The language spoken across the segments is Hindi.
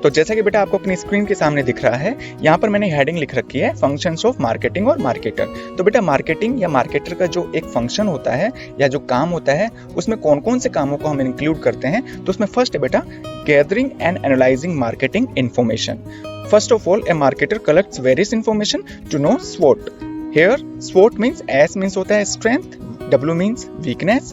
तो जैसा कि बेटा आपको अपनी स्क्रीन के सामने दिख रहा है, यहाँ पर मैंने हेडिंग लिख रखी है फंक्शंस ऑफ मार्केटिंग और मार्केटर। तो बेटा मार्केटिंग या मार्केटर का जो एक फंक्शन होता है या जो काम होता है, उसमें कौन कौन से कामों को हम इंक्लूड करते हैं। तो उसमें फर्स्ट है बेटा gathering and analysing marketing information. First of all, a marketer collects various information to know SWOT. Here, SWOT means S means होता है strength, W means weakness,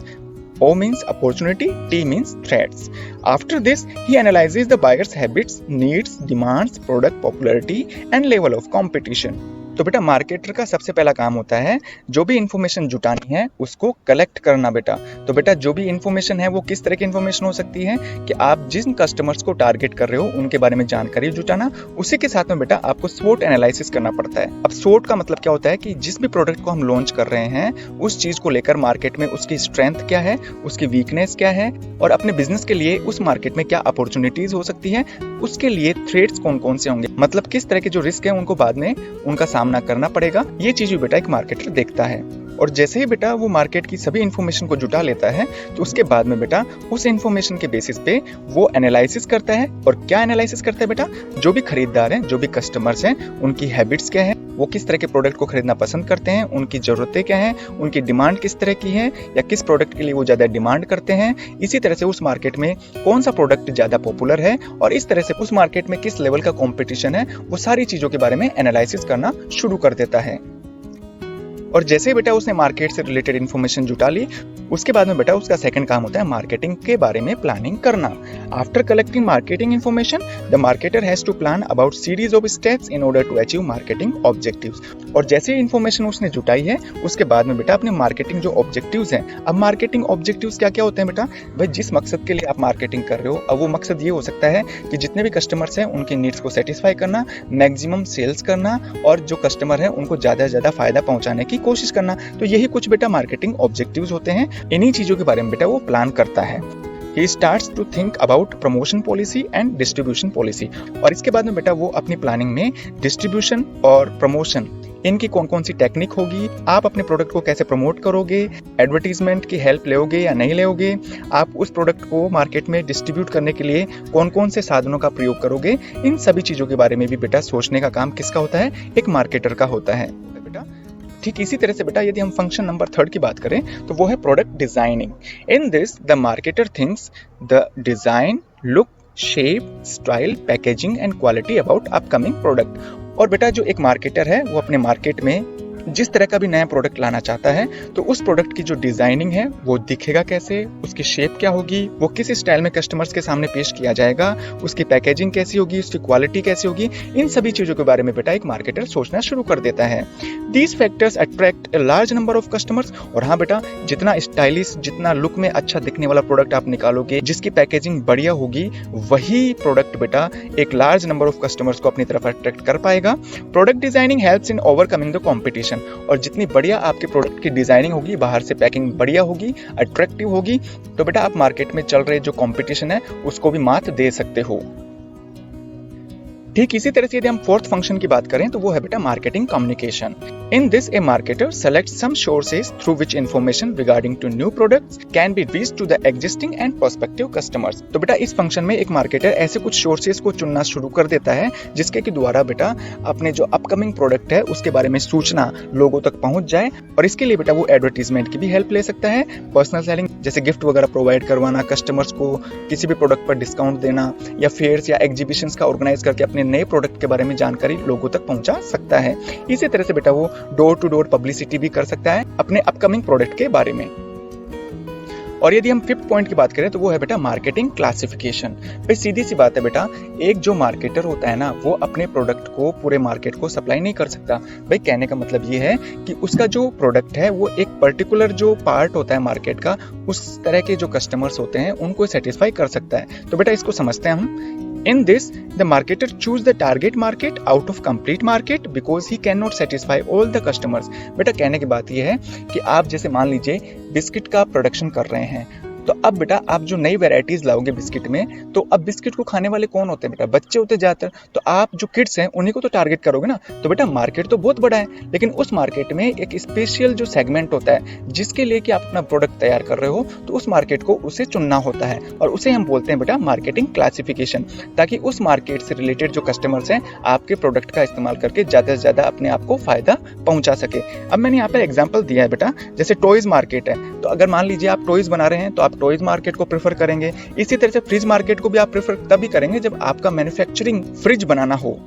O means opportunity, T means threats. After this, he analyzes the buyer's habits, needs, demands, product popularity, and level of competition. तो बेटा मार्केटर का सबसे पहला काम होता है जो भी इंफॉर्मेशन जुटानी है उसको कलेक्ट करना बेटा। तो बेटा जो भी इंफॉर्मेशन है वो किस तरह की इंफॉर्मेशन हो सकती है कि आप जिन कस्टमर्स को टारगेट कर रहे हो उनके बारे में जानकारी जुटाना, उसी के साथ में बेटा आपको स्वोट एनालिसिस करना पड़ता है। अब स्वोट का मतलब क्या होता है कि जिस भी प्रोडक्ट को हम लॉन्च कर रहे हैं उस चीज को लेकर मार्केट में उसकी स्ट्रेंथ क्या है, उसकी वीकनेस क्या है और अपने बिजनेस के लिए उस मार्केट में क्या अपॉर्चुनिटीज हो सकती है, उसके लिए थ्रेट्स कौन कौन से होंगे, मतलब किस तरह के जो रिस्क है उनको बाद में उनका सामना करना पड़ेगा। ये चीज भी बेटा एक मार्केटर देखता है। और जैसे ही बेटा वो मार्केट की सभी इंफॉर्मेशन को जुटा लेता है तो उसके बाद में बेटा उस इंफॉर्मेशन के बेसिस पे वो एनालिसिस करता है। और क्या एनालिसिस करता है बेटा, जो भी खरीदार हैं, जो भी कस्टमर्स हैं, उनकी हैबिट्स क्या है, वो किस तरह के प्रोडक्ट को खरीदना पसंद करते हैं, उनकी जरूरतें क्या हैं, उनकी डिमांड किस तरह की है या किस प्रोडक्ट के लिए वो ज्यादा डिमांड करते हैं। इसी तरह से उस मार्केट में कौन सा प्रोडक्ट ज्यादा पॉपुलर है और इस तरह से उस मार्केट में किस लेवल का कंपटीशन है, वो सारी चीजों के बारे में एनालिसिस करना शुरू कर देता है। और जैसे बेटा उसने मार्केट से रिलेटेड इन्फॉर्मेशन जुटा ली, उसके बाद में बेटा उसका सेकंड काम होता है मार्केटिंग के बारे में प्लानिंग करना। After collecting marketing information, the marketer has to plan about series of steps in order to achieve marketing objectives. और जैसे ही इन्फॉर्मेशन उसने जुटाई है उसके बाद में बेटा अपने मार्केटिंग जो ऑब्जेक्टिव्स हैं, अब मार्केटिंग ऑब्जेक्टिव्स क्या क्या होते हैं बेटा, भाई जिस मकसद के लिए आप मार्केटिंग कर रहे हो, अब वो मकसद ये हो सकता है कि जितने भी कस्टमर्स हैं उनकी नीड्स को सेटिस्फाई करना, मैक्सिमम सेल्स करना और जो कस्टमर है उनको ज्यादा से ज्यादा फायदा पहुंचाने की कोशिश करना। तो यही कुछ बेटा मार्केटिंग ऑब्जेक्टिव्स होते हैं। इन्हीं चीजों के बारे में बेटा वो प्लान करता है। He starts to think about promotion policy and distribution policy। और इसके बाद में बेटा वो अपनी प्लानिंग में डिस्ट्रीब्यूशन और प्रमोशन, इनकी कौन कौन सी टेक्निक होगी, आप अपने प्रोडक्ट को कैसे प्रमोट करोगे, एडवर्टीजमेंट की हेल्प लोगे या नहीं लोगे, आप उस प्रोडक्ट को मार्केट में डिस्ट्रीब्यूट करने के लिए कौन कौन से साधनों का प्रयोग करोगे, इन सभी चीजों के बारे में भी बेटा सोचने का काम किसका होता है, एक मार्केटर का होता है बेटा। ठीक इसी तरह से बेटा यदि हम फंक्शन नंबर 3 की बात करें तो वो है product designing. In this the marketer thinks the design, look, shape, style, packaging and quality about upcoming product. और बेटा जो एक मार्केटर है वो अपने मार्केट में जिस तरह का भी नया प्रोडक्ट लाना चाहता है तो उस प्रोडक्ट की जो डिजाइनिंग है वो दिखेगा कैसे, उसकी शेप क्या होगी, वो किस स्टाइल में कस्टमर्स के सामने पेश किया जाएगा, उसकी पैकेजिंग कैसी होगी, उसकी क्वालिटी कैसी होगी, इन सभी चीजों के बारे में बेटा एक मार्केटर सोचना शुरू कर देता है। These factors attract a large number of customers. और हाँ बेटा, जितना स्टाइलिश, जितना लुक में अच्छा दिखने वाला प्रोडक्ट आप निकालोगे, जिसकी पैकेजिंग बढ़िया होगी, वही प्रोडक्ट बेटा एक लार्ज नंबर ऑफ कस्टमर्स को अपनी तरफ अट्रैक्ट कर पाएगा। Product designing helps in overcoming the competition. और जितनी बढ़िया आपके प्रोडक्ट की डिजाइनिंग होगी, बाहर से पैकिंग बढ़िया होगी, अट्रैक्टिव होगी, तो बेटा आप मार्केट में चल रहे जो कंपटीशन है उसको भी मात दे सकते हो। ठीक इसी तरह से यदि हम फोर्थ फंक्शन की बात करें तो वो है बेटा marketing communication. In this a marketer selects some sources through which information regarding to new products can be reached to the existing and prospective customers. तो बेटा इस फंक्शन में एक मार्केटर ऐसे कुछ सोर्सेज को चुनना शुरू कर देता है जिसके के द्वारा बेटा अपने जो अपकमिंग प्रोडक्ट है उसके बारे में सूचना लोगों तक पहुंच जाए। और इसके लिए बेटा वो एडवर्टीजमेंट की भी हेल्प ले सकता है, पर्सनल सेलिंग जैसे गिफ्ट वगैरह प्रोवाइड करवाना, कस्टमर्स को किसी भी प्रोडक्ट पर डिस्काउंट देना या फेयर्स या एग्जीबिशंस का ऑर्गेनाइज करके अपने नए प्रोडक्ट के बारे में जानकारी लोगों तक पहुंचा सकता है। इसी तरह से बेटा वो डोर टू डोर पब्लिसिटी भी कर सकता है अपने अपकमिंग प्रोडक्ट के बारे में। और यदि हम फिफ्थ पॉइंट की बात करें तो वो है बेटा मार्केटिंग क्लासिफिकेशन। भाई सीधी सी बात है बेटा, एक जो मार्केटर होता है ना वो अपने प्रोडक्ट को पूरे मार्केट को सप्लाई नहीं कर सकता। भाई कहने का मतलब ये है कि उसका जो प्रोडक्ट है वो एक पर्टिकुलर जो पार्ट होता है मार्केट का, उस तरह के जो कस्टमर्स होते हैं उनको सेटिस्फाई कर सकता है। तो बेटा इसको समझते हैं हम। In this, the marketer choose the target market out of complete market because he cannot satisfy all the customers। बेटा कहने की बात यह है कि आप जैसे मान लीजिए बिस्किट का प्रोडक्शन कर रहे हैं, तो अब बेटा आप जो नई वेराइटीज लाओगे बिस्किट में, तो अब बिस्किट को खाने वाले कौन होते हैं बेटा? बच्चे होते हैं ज्यादातर। तो आप जो किड्स हैं उन्हीं को तो टारगेट करोगे ना। तो बेटा मार्केट तो बहुत बड़ा है, लेकिन उस मार्केट में एक स्पेशल जो सेगमेंट होता है जिसके लिए कि आप अपना प्रोडक्ट तैयार कर रहे हो, तो उस मार्केट को उसे चुनना होता है, और उसे हम बोलते हैं बेटा मार्केटिंग क्लासिफिकेशन, ताकि उस मार्केट से रिलेटेड जो कस्टमर्स हैं आपके प्रोडक्ट का इस्तेमाल करके ज्यादा से ज्यादा अपने आप को फायदा पहुंचा सके। अब मैंने यहाँ पे एग्जांपल दिया है बेटा, जैसे टॉयज मार्केट है, तो अगर मान लीजिए आप टॉयज बना रहे हैं तो आप टॉयज मार्केट को प्रेफर करेंगे। इसी तरह से फ्रिज मार्केट को भी आप प्रेफर तभी करेंगे जब आपका मैन्युफैक्चरिंग फ्रिज बनाना हो।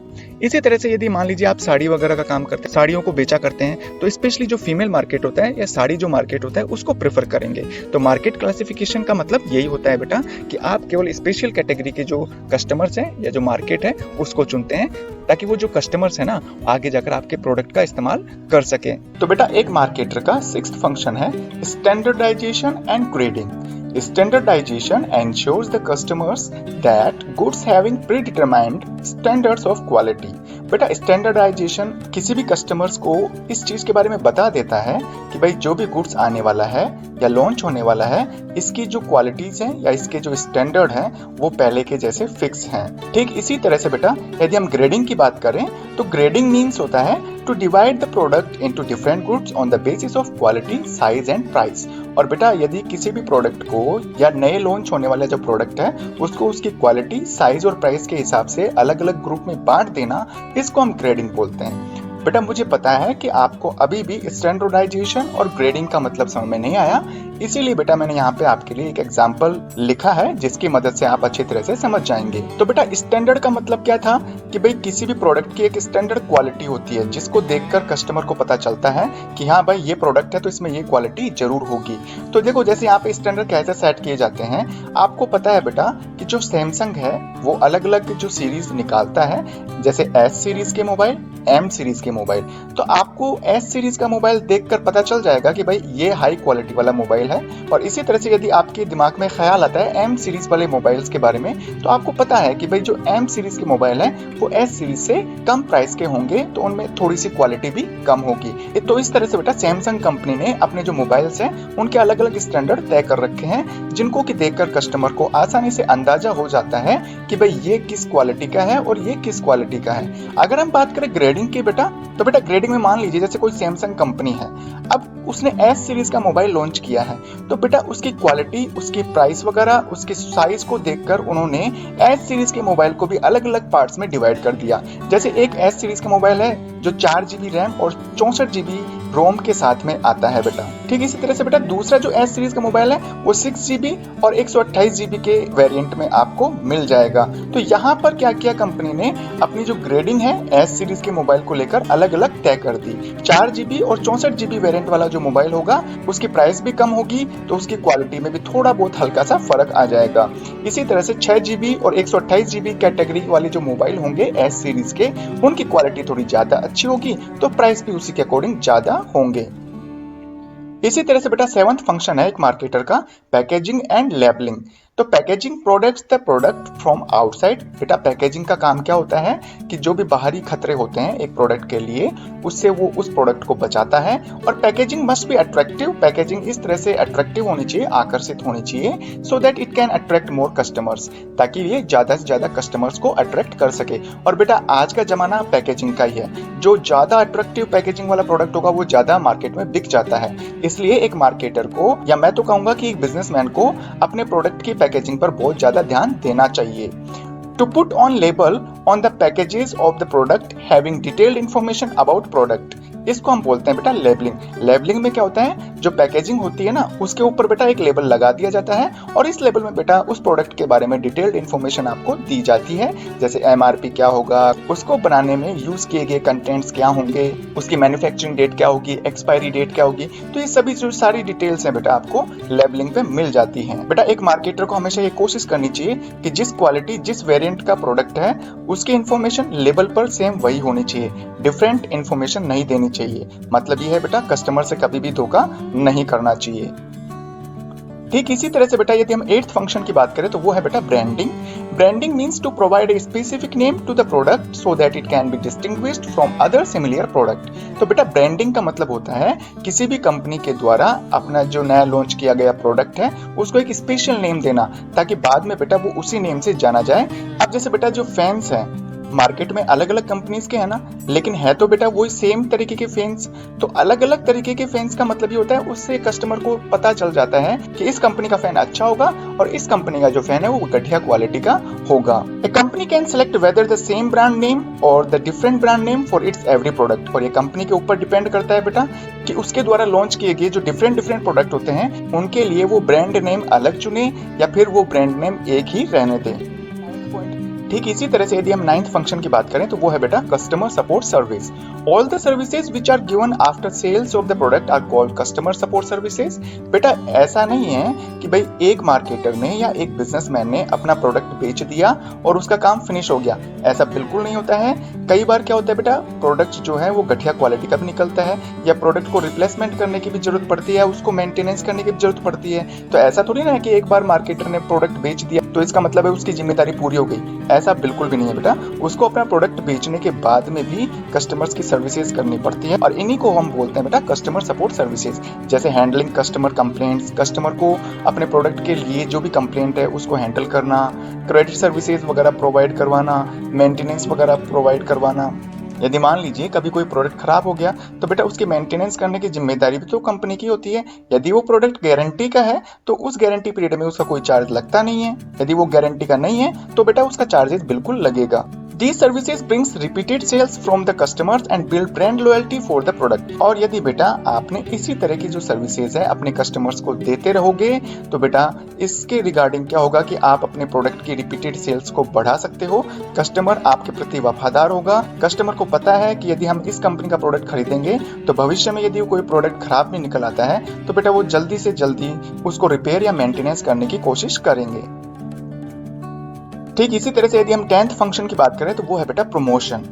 इसी तरह से यदि मान लीजिए आप साड़ी वगैरह का काम करते हैं, साड़ियों को बेचा करते हैं, तो स्पेशली जो फीमेल मार्केट होता है या साड़ी जो मार्केट होता है उसको प्रेफर करेंगे। तो मार्केट क्लासिफिकेशन का मतलब यही होता है बेटा कि आप केवल स्पेशल कैटेगरी के जो कस्टमर्स हैं या जो मार्केट है उसको चुनते हैं, ताकि वो जो कस्टमर्स है ना आगे जाकर आपके प्रोडक्ट का इस्तेमाल कर सके। तो बेटा एक मार्केटर का 6th फंक्शन है standardisation and grading. Standardization ensures the customers that goods having predetermined standards of quality। बेटा स्टैंडर्डाइजेशन किसी भी कस्टमर्स को इस चीज के बारे में बता देता है कि भाई जो भी गुड्स आने वाला है या लॉन्च होने वाला है, इसकी जो क्वालिटीज हैं या इसके जो स्टैंडर्ड हैं वो पहले के जैसे फिक्स हैं। ठीक इसी तरह से बेटा यदि हम ग्रेडिंग की बात करें तो ग्रेडिंग मीन्स होता है to divide the product into different goods on the basis of quality, size and price. और बेटा यदि किसी भी प्रोडक्ट को या नए लॉन्च होने वाला जो प्रोडक्ट है उसको उसकी क्वालिटी, साइज और प्राइस के हिसाब से अलग अलग ग्रुप में बांट देना, इसको हम ग्रेडिंग बोलते हैं। बेटा मुझे पता है कि आपको अभी भी स्टैंडर्डाइजेशन और ग्रेडिंग का मतलब समझ में नहीं आया, इसीलिए बेटा मैंने यहाँ पे आपके लिए एक एग्जांपल लिखा है जिसकी मदद से आप अच्छी तरह से समझ जाएंगे। तो बेटा स्टैंडर्ड का मतलब क्या था कि भाई किसी भी प्रोडक्ट की एक स्टैंडर्ड क्वालिटी होती है जिसको देखकर कस्टमर को पता चलता है कि हाँ भाई ये प्रोडक्ट है तो इसमें ये क्वालिटी जरूर होगी। तो देखो जैसे यहाँ पे स्टैंडर्ड कैसे सेट किए जाते हैं, आपको पता है बेटा कि जो सैमसंग है वो अलग अलग जो सीरीज निकालता है, जैसे एस सीरीज के मोबाइल, एम सीरीज के मोबाइल। तो आपको एस सीरीज का मोबाइल देखकर पता चल जाएगा कि भाई ये हाई क्वालिटी वाला मोबाइल है। और इसी तरह से यदि आपके दिमाग में ख्याल आता है एम सीरीज वाले मोबाइल्स के बारे में, तो आपको पता है कि भाई जो एम सीरीज के मोबाइल है वो एस सीरीज से कम प्राइस के होंगे, तो उनमें थोड़ी सी क्वालिटी भी कम होगी। तो इस तरह से बेटा सैमसंग कंपनी ने अपने जो मोबाइल्स हैं उनके अलग अलग स्टैंडर्ड तय कर रखे हैं, जिनको कि देखकर कस्टमर को आसानी से अंदाजा हो जाता है कि भाई ये किस क्वालिटी का है और ये किस क्वालिटी का है। अगर हम बात करें ग्रेडिंग की बेटा, तो बेटा ग्रेडिंग में मान लीजिए जैसे कोई सैमसंग कंपनी है, अब उसने एस सीरीज का मोबाइल लॉन्च किया है, तो बेटा उसकी क्वालिटी, उसकी प्राइस वगैरह, उसके साइज को देखकर उन्होंने एस सीरीज के मोबाइल को भी अलग अलग पार्ट्स में डिवाइड कर दिया। जैसे एक एस सीरीज का मोबाइल है जो 4 GB रैम और 64 GB रोम के साथ में आता है बेटा। ठीक इसी तरह से बेटा दूसरा जो एस सीरीज का मोबाइल है वो 6 GB और 128 GB के वेरिएंट में आपको मिल जाएगा। तो यहाँ पर क्या किया कंपनी ने, अपनी जो ग्रेडिंग है एस सीरीज के मोबाइल को लेकर अलग अलग तय कर दी। 4 GB और 64 GB वेरिएंट वाला जो मोबाइल होगा उसकी प्राइस भी कम होगी, तो उसकी क्वालिटी में भी थोड़ा बहुत हल्का सा फर्क आ जाएगा। इसी तरह से 6 GB और 128 GB कैटेगरी वाले जो मोबाइल होंगे एस सीरीज के, उनकी क्वालिटी थोड़ी ज्यादा अच्छी होगी, तो प्राइस भी उसी के अकॉर्डिंग ज्यादा होंगे। इसी तरह से बेटा 7th फंक्शन है एक मार्केटर का, पैकेजिंग एंड लेबलिंग। तो packaging products the product from outside. बेटा पैकेजिंग का काम क्या होता है कि जो भी बाहरी खतरे होते हैं एक प्रोडक्ट के लिए, उससे वो उस प्रोडक्ट को बचाता है। और packaging must be attractive. Packaging इस तरह से अट्रैक्टिव होनी चाहिए, आकर्षित होनी चाहिए, सो that it can attract more customers, ताकि ये ज्यादा से ज्यादा कस्टमर्स को अट्रैक्ट कर सके। और बेटा आज का जमाना पैकेजिंग का ही है, जो ज्यादा अट्रैक्टिव पैकेजिंग वाला प्रोडक्ट होगा वो ज्यादा मार्केट में बिक जाता है। इसलिए एक मार्केटर को, या मैं तो कहूंगा कि एक बिजनेसमैन को अपने प्रोडक्ट की पैकेजिंग पर बहुत ज्यादा ध्यान देना चाहिए। To put on label on the packages of the product having detailed information about product, इसको हम बोलते हैं बेटा लेबलिंग। लेबलिंग में क्या होता है, जो पैकेजिंग होती है ना उसके ऊपर बेटा एक लेबल लगा दिया जाता है, और इस लेबल में बेटा उस प्रोडक्ट के बारे में डिटेल्ड इन्फॉर्मेशन आपको दी जाती है, जैसे MRP क्या होगा, उसको बनाने में यूज किए गए कंटेंट्स क्या होंगे, उसकी मैन्युफैक्चरिंग डेट क्या होगी, एक्सपायरी डेट क्या होगी। तो ये सभी जो सारी डिटेल्स हैं बेटा आपको लेबलिंग पे मिल जाती हैं। बेटा एक मार्केटर को हमेशा ये कोशिश करनी चाहिए कि जिस क्वालिटी, जिस वेरिएंट का प्रोडक्ट है उसकी इन्फॉर्मेशन लेबल पर सेम वही होनी चाहिए, डिफरेंट इन्फॉर्मेशन नहीं देनी चाहिए। मतलब ये है बेटा कस्टमर से कभी भी धोखा नहीं करना चाहिए। ठीक इसी तरह से बेटा यदि हम 8th फंक्शन की बात करें तो वो है बेटा branding. Branding means to provide a specific name to the product so that it can be distinguished from other similar product. तो बेटा ब्रांडिंग का मतलब होता है किसी भी कंपनी के द्वारा अपना जो नया लॉन्च किया गया प्रोडक्ट है उसको एक स्पेशल नेम देना, ताकि बाद में बेटा वो उसी नेम से जाना जाए। अब जैसे बेटा जो फैंस है मार्केट में अलग अलग कंपनीज के है ना, लेकिन है तो बेटा वही सेम तरीके के फैंस। तो अलग अलग तरीके के फैंस का मतलब ये होता है उससे कस्टमर को पता चल जाता है कि इस कंपनी का फैन अच्छा होगा और इस कंपनी का जो फैन है वो घटिया क्वालिटी का होगा। A company can select whether the same brand name or the different brand name for its every product. और ये कंपनी के ऊपर डिपेंड करता है बेटा कि उसके द्वारा लॉन्च किए गए जो डिफरेंट प्रोडक्ट होते हैं उनके लिए वो ब्रांड नेम अलग चुने या फिर वो ब्रांड नेम एक ही रहने दें। ठीक इसी तरह से यदि हम 9th फंक्शन की बात करें तो वो है बेटा customer support service. All the services which are given after sales of the product are called customer support services. बेटा ऐसा नहीं है कि भाई एक मार्केटर ने या एक बिजनेसमैन ने अपना प्रोडक्ट बेच दिया और उसका काम फिनिश हो गया, ऐसा बिल्कुल नहीं होता है। कई बार क्या होता है बेटा प्रोडक्ट जो है वो घटिया क्वालिटी का भी निकलता है या प्रोडक्ट को रिप्लेसमेंट करने की भी जरूरत पड़ती है, उसको मेंटेनेंस करने की भी जरूरत पड़ती है। तो ऐसा थोड़ी ना है कि एक बार मार्केटर ने प्रोडक्ट बेच दिया तो इसका मतलब है उसकी जिम्मेदारी पूरी हो गई, ऐसा बिल्कुल भी नहीं है बेटा। उसको अपना प्रोडक्ट बेचने के बाद में भी कस्टमर्स की सर्विसेज करनी पड़ती है और इन्हीं को हम बोलते हैं बेटा कस्टमर सपोर्ट सर्विसेज। जैसे हैंडलिंग कस्टमर कंप्लेंट्स, कस्टमर को अपने प्रोडक्ट के लिए जो भी कंप्लेंट है उसको हैंडल करना, क्रेडिट सर्विसेज वगैरह प्रोवाइड करवाना, मेंटेनेंस वगैरह प्रोवाइड करवाना। यदि मान लीजिए कभी कोई प्रोडक्ट खराब हो गया तो बेटा उसकी मेंटेनेंस करने की जिम्मेदारी भी तो कंपनी की होती है। यदि वो प्रोडक्ट गारंटी का है तो उस गारंटी पीरियड में उसका कोई चार्ज लगता नहीं है, यदि वो गारंटी का नहीं है तो बेटा उसका चार्जेस बिल्कुल लगेगा। These services brings repeated sales from the customers and build brand loyalty for the product। और यदि बेटा आपने इसी तरह की जो सर्विसेज है अपने कस्टमर्स को देते रहोगे तो बेटा इसके रिगार्डिंग क्या होगा कि आप अपने प्रोडक्ट की रिपीटेड सेल्स को बढ़ा सकते हो। कस्टमर आपके प्रति वफादार होगा। कस्टमर को पता है कि यदि हम इस कंपनी का प्रोडक्ट खरीदेंगे तो भविष्य में यदि कोई प्रोडक्ट खराब भी निकल आता है तो बेटा वो जल्दी से जल्दी उसको रिपेयर या मेंटेनेंस करने की कोशिश करेंगे। ठीक इसी तरह से यदि हम 10th फंक्शन की बात करें तो वो है बेटा promotion.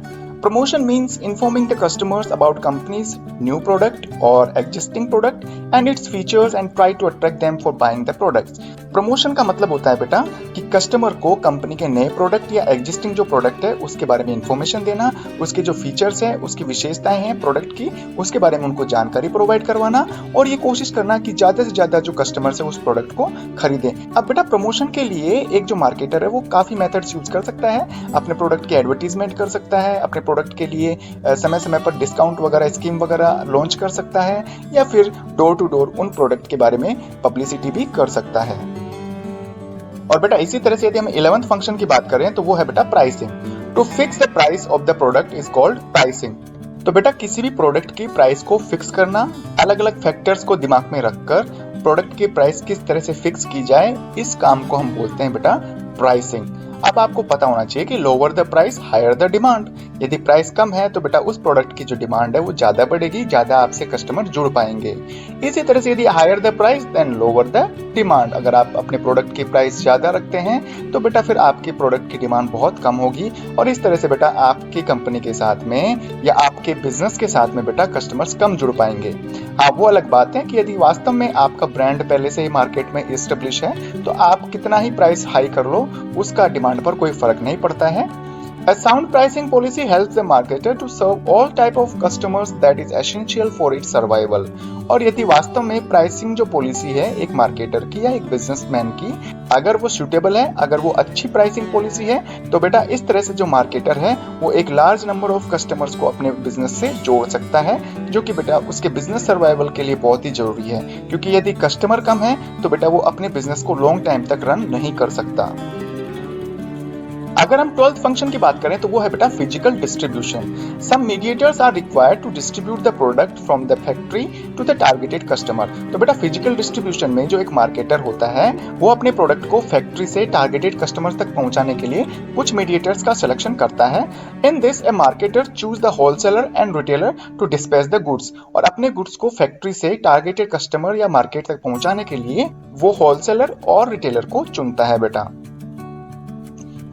Promotion means informing the customers about company's new product or existing product and its features and try to attract them for buying the products। Promotion का मतलब होता है बेटा कि कस्टमर को कंपनी के नए प्रोडक्ट या एग्जिस्टिंग जो प्रोडक्ट है उसके बारे में इंफॉर्मेशन देना, उसके जो फीचर्स है, उसकी विशेषताएं हैं प्रोडक्ट की, उसके बारे में उनको जानकारी प्रोवाइड करवाना और ये कोशिश करना कि ज्यादा से ज्यादा जो कस्टमर्स है उस प्रोडक्ट को खरीदें। अब बेटा प्रमोशन के लिए एक जो मार्केटर है वो काफी मेथड्स यूज कर सकता है। अपने प्रोडक्ट की एडवर्टीजमेंट कर सकता है, अपने प्रोडक्ट के लिए समय समय पर डिस्काउंट वगैरह स्कीम वगैरह लॉन्च कर सकता है या फिर डोर टू डोर उन प्रोडक्ट के बारे में पब्लिसिटी भी कर सकता है। और बेटा इसी तरह से यदि हम 11th फंक्शन की बात करें तो वो है बेटा pricing. To fix the price of the product is called pricing. तो बेटा किसी भी प्रोडक्ट की प्राइस को फिक्स करना, अलग अलग फैक्टर्स को दिमाग में रखकर प्रोडक्ट की प्राइस किस तरह से फिक्स की जाए, इस काम को हम बोलते हैं बेटा प्राइसिंग। अब आपको पता होना चाहिए कि lower the price higher the demand. यदि प्राइस कम है तो बेटा उस प्रोडक्ट की जो डिमांड है वो ज्यादा बढ़ेगी, ज्यादा आपसे कस्टमर जुड़ पाएंगे। इसी तरह से यदि higher the price then lower the demand. अगर आप अपने प्रोडक्ट की प्राइस ज्यादा रखते हैं तो बेटा फिर आपके प्रोडक्ट की डिमांड बहुत कम होगी और इस तरह से बेटा आपकी कंपनी के साथ में या आपके बिजनेस के साथ में बेटा कस्टमर्स कम जुड़ पाएंगे। हाँ, वो अलग बात है कि यदि वास्तव में आपका ब्रांड पहले से ही मार्केट में एस्टेब्लिश है तो आप कितना ही प्राइस हाई कर लो उसका डिमांड पर कोई फर्क नहीं पड़ता है। A sound pricing policy helps the marketer to serve all type of customers that is essential for its survival। और यदि वास्तव में प्राइसिंग जो पॉलिसी है एक मार्केटर की या एक बिजनेसमैन की अगर वो सूटेबल है, अगर वो अच्छी प्राइसिंग पॉलिसी है तो बेटा इस तरह से जो मार्केटर है वो एक लार्ज नंबर ऑफ कस्टमर्स को अपने बिजनेस से जोड़ सकता है, जो कि बेटा उसके बिजनेस सर्वाइवल के लिए बहुत ही जरूरी है। क्योंकि यदि कस्टमर कम है तो बेटा वो अपने बिजनेस को लॉन्ग टाइम तक रन नहीं कर सकता। अगर हम 12th फंक्शन की बात करें तो वो है बेटा physical distribution. Some mediators are required to distribute the product from the factory to the targeted customer. तो बेटा फिजिकल डिस्ट्रीब्यूशन में जो एक मार्केटर होता है वो अपने प्रोडक्ट को फैक्ट्री से टारगेटेड कस्टमर तक पहुंचाने के लिए कुछ मीडिएटर्स का सिलेक्शन करता है। In this a marketer choose the wholesaler and retailer to dispatch the goods. और अपने गुड्स को फैक्ट्री से टारगेटेड कस्टमर या मार्केट तक पहुंचाने के लिए वो होलसेलर और रिटेलर को चुनता है बेटा।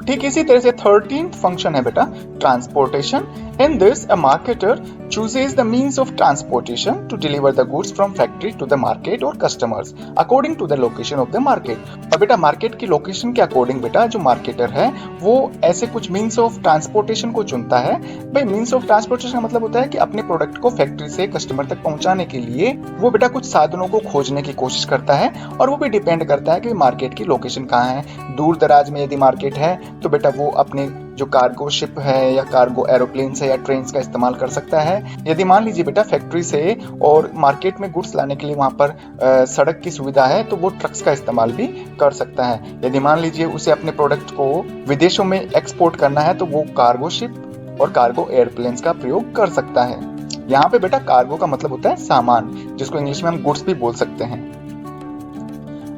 ठीक इसी तरह से 13th फंक्शन है बेटा transportation. In this a marketer chooses the means of transportation to deliver the goods from factory to the market or customers according to the location of the market। और बेटा मार्केट की लोकेशन के अकॉर्डिंग बेटा जो मार्केटर है वो ऐसे कुछ मीन्स ऑफ ट्रांसपोर्टेशन को चुनता है। भाई मीन्स ऑफ ट्रांसपोर्टेशन का मतलब होता है कि अपने प्रोडक्ट को फैक्ट्री से कस्टमर तक पहुंचाने के लिए वो बेटा कुछ साधनों को खोजने की कोशिश करता है, और वो भी डिपेंड करता है कि मार्केट की लोकेशन कहाँ है। दूर दराज में यदि मार्केट है तो बेटा वो अपने जो कार्गो शिप है या कार्गो एरोप्लेन्स है या ट्रेन का इस्तेमाल कर सकता है। यदि मान लीजिए बेटा फैक्ट्री से और मार्केट में गुड्स लाने के लिए वहां पर सड़क की सुविधा है तो वो ट्रक्स का इस्तेमाल भी कर सकता है। यदि मान लीजिए उसे अपने प्रोडक्ट को विदेशों में एक्सपोर्ट करना है तो वो कार्गो शिप और कार्गो एयरप्लेन्स का प्रयोग कर सकता है। यहाँ पे बेटा कार्गो का मतलब होता है सामान, जिसको इंग्लिश में हम गुड्स भी बोल सकते हैं।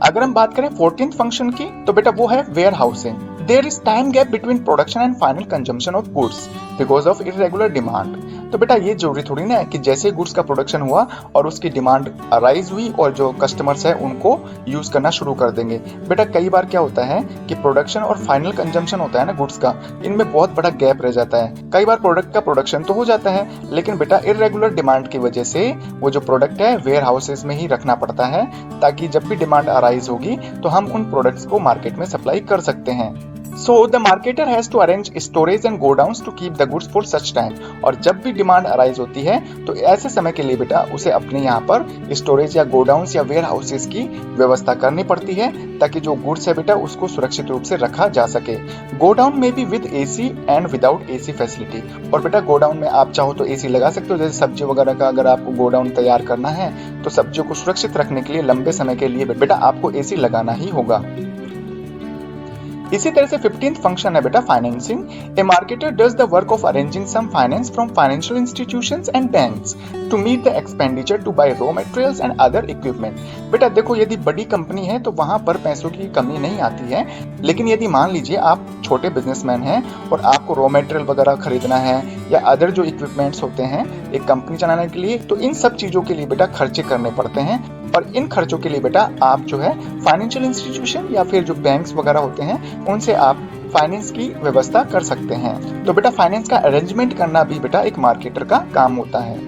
अगर हम बात करें 14th फंक्शन की तो बेटा वो है warehousing. There is time gap between production and final consumption of goods because of irregular demand। तो बेटा ये जरूरी थोड़ी ना है कि जैसे गुड्स का प्रोडक्शन हुआ और उसकी डिमांड अराइज हुई और जो कस्टमर्स है उनको यूज करना शुरू कर देंगे। बेटा कई बार क्या होता है कि प्रोडक्शन और फाइनल कंजम्पशन होता है ना गुड्स का, इनमें बहुत बड़ा गैप रह जाता है। कई बार प्रोडक्ट का प्रोडक्शन तो हो जाता है लेकिन बेटा इरेगुलर डिमांड की वजह से वो जो प्रोडक्ट है वेयर हाउसेज में ही रखना पड़ता है, ताकि जब भी डिमांड अराइज होगी तो हम उन प्रोडक्ट्स को मार्केट में सप्लाई कर सकते हैं। So the marketer has to arrange storage and godowns to keep the goods for such time। और जब भी डिमांड अराइज होती है तो ऐसे समय के लिए बेटा उसे अपने यहाँ पर स्टोरेज या गोडाउन्स या वेयर हाउसेस की व्यवस्था करनी पड़ती है, ताकि जो गुड्स है बेटा उसको सुरक्षित रूप से रखा जा सके। गोडाउन में भी with AC and without AC facility. और बेटा गोडाउन में आप चाहो तो एसी लगा सकते हो, जैसे सब्जी वगैरह का अगर आपको गोडाउन तैयार करना है तो सब्जियों को सुरक्षित रखने के लिए लंबे समय के लिए बेटा आपको एसी लगाना ही होगा। इसी तरह से 15th फंक्शन है बेटा financing. A marketer does the work of arranging some finance from financial institutions and banks to meet the expenditure to buy raw materials and other equipment. बेटा देखो यदि बड़ी कंपनी है तो वहां पर पैसों की कमी नहीं आती है, लेकिन यदि मान लीजिए आप छोटे बिजनेसमैन हैं और आपको रॉ मटेरियल वगैरह खरीदना है या अदर जो इक्विपमेंट्स होते हैं एक कंपनी चलाने के लिए, तो इन सब चीजों के लिए बेटा खर्चे करने पड़ते हैं। और इन खर्चों के लिए बेटा आप जो है फाइनेंशियल इंस्टीट्यूशन या फिर जो बैंक्स वगैरह होते हैं उनसे आप फाइनेंस की व्यवस्था कर सकते हैं। तो बेटा फाइनेंस का अरेंजमेंट करना भी बेटा एक मार्केटर का काम होता है।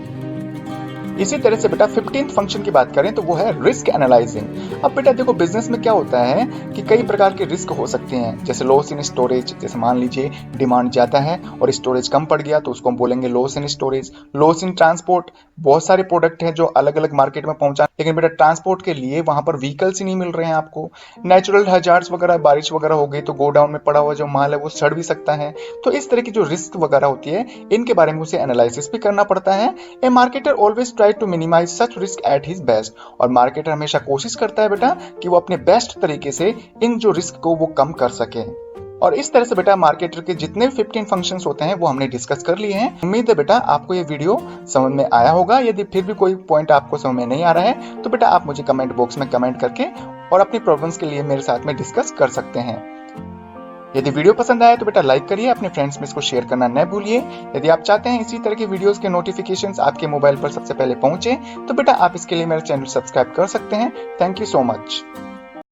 इसी तरह से बेटा 15th फंक्शन की बात करें तो वो है रिस्क एनालाइजिंग। अब बेटा देखो बिजनेस में क्या होता है कि कई प्रकार के रिस्क हो सकते हैं, जैसे लॉस इन स्टोरेज। जैसे मान लीजिए डिमांड ज्यादा है और स्टोरेज कम पड़ गया तो उसको हम बोलेंगे loss in storage. Loss in transport, बहुत सारे प्रोडक्ट हैं जो अलग अलग मार्केट में पहुंचा, लेकिन बेटा ट्रांसपोर्ट के लिए वहां पर व्हीकल्स ही नहीं मिल रहे हैं आपको। नेचुरल हैजार्ड्स वगैरह, बारिश वगैरह हो गई तो गोडाउन में पड़ा हुआ जो माल है वो सड़ भी सकता है। तो इस तरह की जो रिस्क वगैरह होती है इनके बारे में उसे एनालिसिस भी करना पड़ता है। A marketer always try to minimise such risk at his best. और मार्केटर हमेशा कोशिश करता है बेटा कि वो अपने बेस्ट तरीके से इन जो रिस्क को वो कम कर सके। और इस तरह से बेटा मार्केटर के जितने 15 फंक्शंस होते हैं वो हमने डिस्कस कर लिए हैं। उम्मीद है बेटा आपको ये वीडियो समझ में आया होगा। यदि फिर भी कोई पॉइंट आपको समझ में नहीं आ रहा है तो बेटा आप मुझे कमेंट बॉक्स में कमेंट करके और अपनी प्रॉब्लम्स के लिए मेरे साथ में डिस्कस कर सकते हैं। यदि वीडियो पसंद आया तो बेटा लाइक करिए, अपने फ्रेंड्स में इसको शेयर करना न भूलिए। यदि आप चाहते हैं इसी तरह के वीडियोस के नोटिफिकेशंस आपके मोबाइल पर सबसे पहले पहुंचे तो बेटा आप इसके लिए मेरा चैनल सब्सक्राइब कर सकते हैं। Thank you so much.